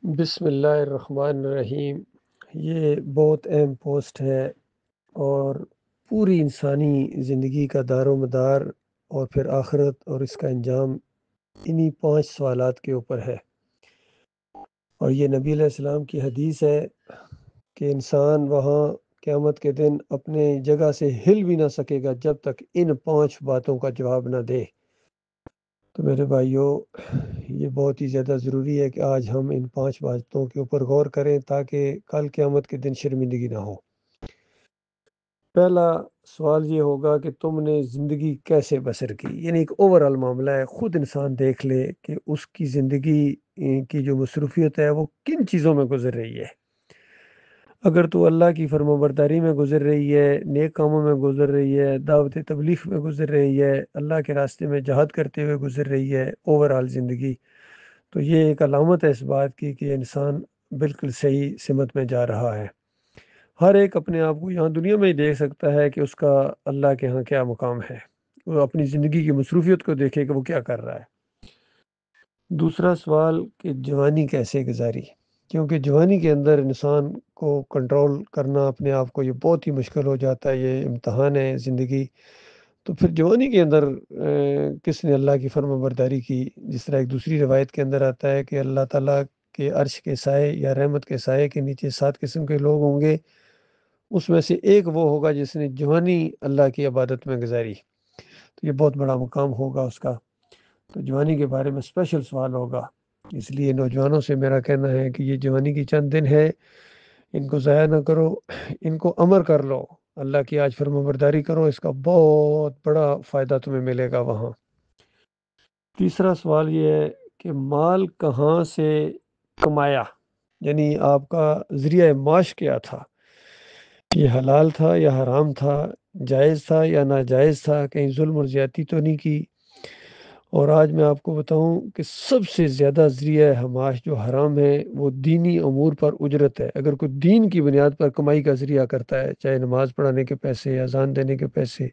بسم اللہ الرحمن الرحیم۔ یہ بہت اہم پوسٹ ہے اور پوری انسانی زندگی کا دار و مدار اور پھر آخرت اور اس کا انجام انہی 5 سوالات کے اوپر ہے۔ اور یہ نبی علیہ السلام کی حدیث ہے کہ انسان وہاں قیامت کے دن اپنے جگہ سے ہل بھی نہ سکے گا جب تک ان 5 باتوں کا جواب نہ دے۔ تو میرے بھائیوں، یہ بہت ہی زیادہ ضروری ہے کہ آج ہم ان 5 باتوں کے اوپر غور کریں تاکہ کل قیامت کے دن شرمندگی نہ ہو۔ پہلا سوال یہ ہوگا کہ تم نے زندگی کیسے بسر کی، یعنی ایک اوورآل معاملہ ہے، خود انسان دیکھ لے کہ اس کی زندگی کی جو مصروفیت ہے وہ کن چیزوں میں گزر رہی ہے۔ اگر تو اللہ کی فرمانبرداری میں گزر رہی ہے، نیک کاموں میں گزر رہی ہے، دعوت تبلیغ میں گزر رہی ہے، اللہ کے راستے میں جہاد کرتے ہوئے گزر رہی ہے اوورآل زندگی، تو یہ ایک علامت ہے اس بات کی کہ انسان بالکل صحیح سمت میں جا رہا ہے۔ ہر ایک اپنے آپ کو یہاں دنیا میں ہی دیکھ سکتا ہے کہ اس کا اللہ کے ہاں کیا مقام ہے۔ وہ اپنی زندگی کی مصروفیت کو دیکھے کہ وہ کیا کر رہا ہے۔ دوسرا سوال کہ جوانی کیسے گزاری، کیونکہ جوانی کے اندر انسان کو کنٹرول کرنا اپنے آپ کو یہ بہت ہی مشکل ہو جاتا ہے، یہ امتحان ہے زندگی۔ تو پھر جوانی کے اندر کس نے اللہ کی فرما برداری کی؟ جس طرح ایک دوسری روایت کے اندر آتا ہے کہ اللہ تعالیٰ کے عرش کے سائے یا رحمت کے سائے کے نیچے 7 قسم کے لوگ ہوں گے، اس میں سے ایک وہ ہوگا جس نے جوانی اللہ کی عبادت میں گزاری، تو یہ بہت بڑا مقام ہوگا اس کا۔ تو جوانی کے بارے میں اسپیشل سوال ہوگا، اس لیے نوجوانوں سے میرا کہنا ہے کہ یہ جوانی کی چند دن ہے، ان کو ضائع نہ کرو، ان کو امر کر لو، اللہ کی آج فرما برداری کرو، اس کا بہت بڑا فائدہ تمہیں ملے گا وہاں۔ تیسرا سوال یہ ہے کہ مال کہاں سے کمایا، یعنی آپ کا ذریعہ معاش کیا تھا، یہ حلال تھا یا حرام تھا، جائز تھا یا ناجائز تھا، کہیں ظلم اور زیادتی تو نہیں کی۔ اور آج میں آپ کو بتاؤں کہ سب سے زیادہ ذریعہ معاش جو حرام ہے وہ دینی امور پر اجرت ہے۔ اگر کوئی دین کی بنیاد پر کمائی کا ذریعہ کرتا ہے، چاہے نماز پڑھانے کے پیسے یا اذان دینے کے پیسے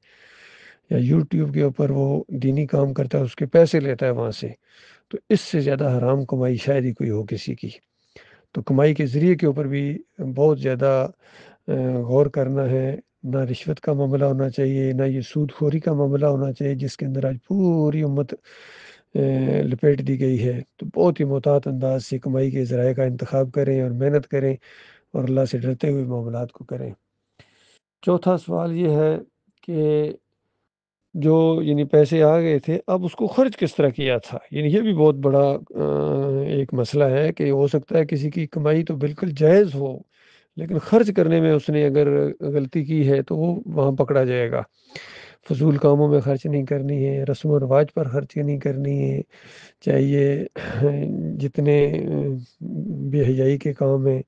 یا یوٹیوب کے اوپر وہ دینی کام کرتا ہے، اس کے پیسے لیتا ہے وہاں سے، تو اس سے زیادہ حرام کمائی شاید ہی کوئی ہو کسی کی۔ تو کمائی کے ذریعے کے اوپر بھی بہت زیادہ غور کرنا ہے۔ نہ رشوت کا معاملہ ہونا چاہیے، نہ یہ سود خوری کا معاملہ ہونا چاہیے جس کے اندر آج پوری امت لپیٹ دی گئی ہے۔ تو بہت ہی محتاط انداز سے کمائی کے ذرائع کا انتخاب کریں اور محنت کریں اور اللہ سے ڈرتے ہوئے معاملات کو کریں۔ چوتھا سوال یہ ہے کہ جو یعنی پیسے آ گئے تھے، اب اس کو خرچ کس طرح کیا تھا، یعنی یہ بھی بہت بڑا ایک مسئلہ ہے کہ ہو سکتا ہے کسی کی کمائی تو بالکل جائز ہو لیکن خرچ کرنے میں اس نے اگر غلطی کی ہے تو وہ وہاں پکڑا جائے گا۔ فضول کاموں میں خرچ نہیں کرنی ہے، رسم و رواج پر خرچ نہیں کرنی ہے، چاہے یہ جتنے بے حیائی کے کام ہیں،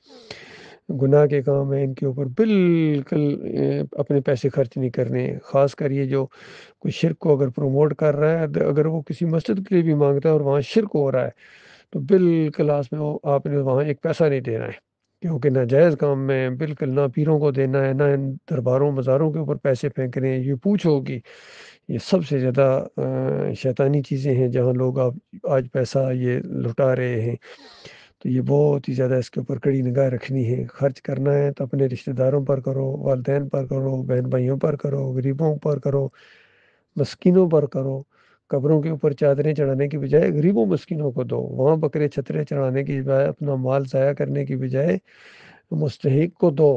گناہ کے کام ہیں، ان کے اوپر بالکل اپنے پیسے خرچ نہیں کرنے ہیں۔ خاص کر یہ جو کوئی شرک کو اگر پروموٹ کر رہا ہے، اگر وہ کسی مسجد کے لیے بھی مانگتا ہے اور وہاں شرک ہو رہا ہے تو بالکل آپ نے وہاں ایک پیسہ نہیں دینا ہے، کیونکہ ناجائز کام میں بالکل نہ پیروں کو دینا ہے، نہ ان درباروں مزاروں کے اوپر پیسے پھینکنے ہیں۔ یہ پوچھو کہ یہ سب سے زیادہ شیطانی چیزیں ہیں جہاں لوگ آج پیسہ یہ لٹا رہے ہیں۔ تو یہ بہت ہی زیادہ اس کے اوپر کڑی نگاہ رکھنی ہے۔ خرچ کرنا ہے تو اپنے رشتہ داروں پر کرو، والدین پر کرو، بہن بھائیوں پر کرو، غریبوں پر کرو، مسکینوں پر کرو۔ قبروں کے اوپر چادریں چڑھانے کی بجائے غریبوں مسکینوں کو دو، وہاں بکرے چھترے چڑھانے کی بجائے اپنا مال ضائع کرنے کی بجائے مستحق کو دو،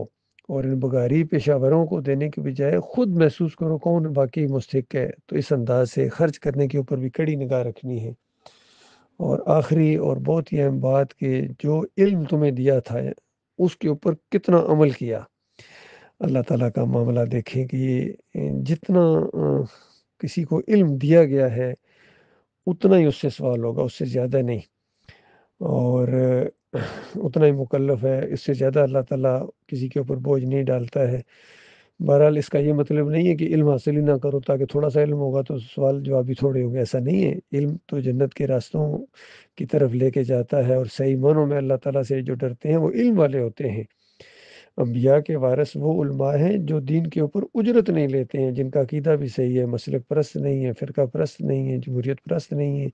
اور ان بغاری پیشہ وروں کو دینے کی بجائے خود محسوس کرو کون واقعی مستحق ہے۔ تو اس انداز سے خرچ کرنے کے اوپر بھی کڑی نگاہ رکھنی ہے۔ اور آخری اور بہت ہی اہم بات کہ جو علم تمہیں دیا تھا اس کے اوپر کتنا عمل کیا۔ اللہ تعالیٰ کا معاملہ دیکھیں کہ یہ جتنا کسی کو علم دیا گیا ہے اتنا ہی اس سے سوال ہوگا، اس سے زیادہ نہیں، اور اتنا ہی مکلف ہے، اس سے زیادہ اللہ تعالیٰ کسی کے اوپر بوجھ نہیں ڈالتا ہے۔ بہرحال اس کا یہ مطلب نہیں ہے کہ علم حاصل ہی نہ کرو، تاکہ تھوڑا سا علم ہوگا تو سوال جواب بھی تھوڑے ہوں گے، ایسا نہیں ہے۔ علم تو جنت کے راستوں کی طرف لے کے جاتا ہے، اور صحیح معنوں میں اللہ تعالیٰ سے جو ڈرتے ہیں وہ علم والے ہوتے ہیں۔ انبیاء کے وارث وہ علماء ہیں جو دین کے اوپر اجرت نہیں لیتے ہیں، جن کا عقیدہ بھی صحیح ہے، مسلک پرست نہیں ہے، فرقہ پرست نہیں ہے، جمہوریت پرست نہیں ہے،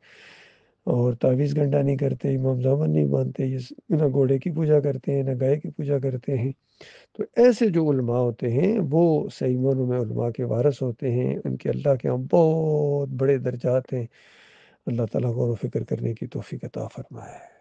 اور تعویذ گنڈا نہیں کرتے، امام زامن نہیں مانتے، نہ گھوڑے کی پوجا کرتے ہیں، نہ گائے کی پوجا کرتے ہیں۔ تو ایسے جو علماء ہوتے ہیں وہ صحیح معنوں میں علماء کے وارث ہوتے ہیں، ان کے اللہ کے ہاں بہت بڑے درجات ہیں۔ اللہ تعالیٰ غور و فکر کرنے کی توفیق عطا فرمائے۔